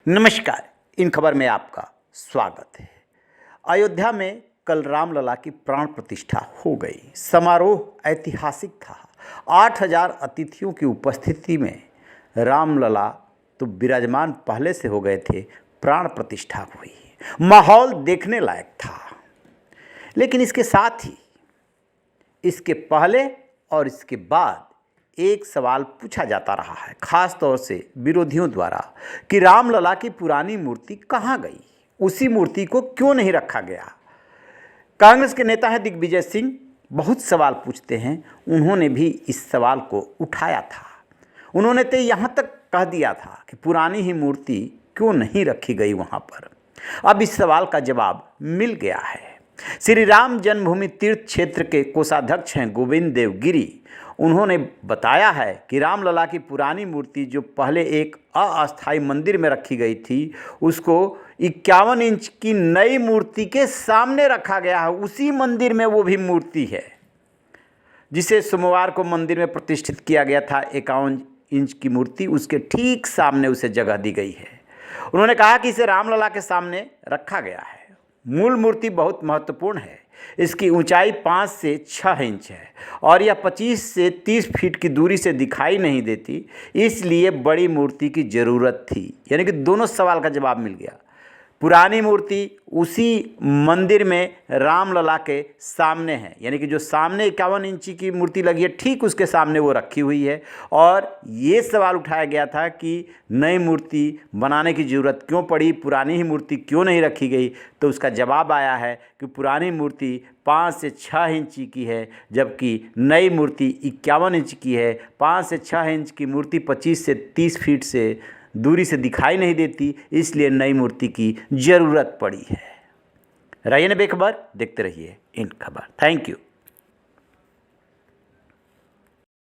नमस्कार। इन खबर में आपका स्वागत है। अयोध्या में कल रामलला की प्राण प्रतिष्ठा हो गई। समारोह ऐतिहासिक था। 8000 अतिथियों की उपस्थिति में रामलला तो विराजमान पहले से हो गए थे, प्राण प्रतिष्ठा हुई। माहौल देखने लायक था। लेकिन इसके साथ ही इसके पहले और इसके बाद एक सवाल पूछा जाता रहा है, खास तौर से विरोधियों द्वारा, कि रामलला की पुरानी मूर्ति कहाँ गई, उसी मूर्ति को क्यों नहीं रखा गया। कांग्रेस के नेता हैं दिग्विजय सिंह, बहुत सवाल पूछते हैं। उन्होंने भी इस सवाल को उठाया था। उन्होंने तो यहाँ तक कह दिया था कि पुरानी ही मूर्ति क्यों नहीं रखी गई वहाँ पर। अब इस सवाल का जवाब मिल गया है। श्री राम जन्मभूमि तीर्थ क्षेत्र के कोषाध्यक्ष हैं गोविंद देव गिरी। उन्होंने बताया है कि रामलला की पुरानी मूर्ति जो पहले एक अस्थायी मंदिर में रखी गई थी, उसको 51 इंच की नई मूर्ति के सामने रखा गया है। उसी मंदिर में वो भी मूर्ति है जिसे सोमवार को मंदिर में प्रतिष्ठित किया गया था। 51 इंच की मूर्ति, उसके ठीक सामने उसे जगह दी गई है। उन्होंने कहा कि इसे रामलला के सामने रखा गया है। मूल मूर्ति बहुत महत्वपूर्ण है। इसकी ऊंचाई 5 से 6 इंच है और यह 25 से 30 फीट की दूरी से दिखाई नहीं देती, इसलिए बड़ी मूर्ति की ज़रूरत थी। यानी कि दोनों सवाल का जवाब मिल गया। पुरानी मूर्ति उसी मंदिर में रामलला के सामने है, यानी कि जो सामने 51 इंची की मूर्ति लगी है, ठीक उसके सामने वो रखी हुई है। और ये सवाल उठाया गया था कि नई मूर्ति बनाने की ज़रूरत क्यों पड़ी, पुरानी ही मूर्ति क्यों नहीं रखी गई। तो उसका जवाब आया है कि पुरानी मूर्ति 5 से 6 इंची की है, जबकि नई मूर्ति 51 इंच की है। 5 से 6 इंच की मूर्ति 25 से 30 फीट से दूरी से दिखाई नहीं देती, इसलिए नई मूर्ति की ज़रूरत पड़ी है। रहिए बेखबर, देखते रहिए इन खबर। Thank you.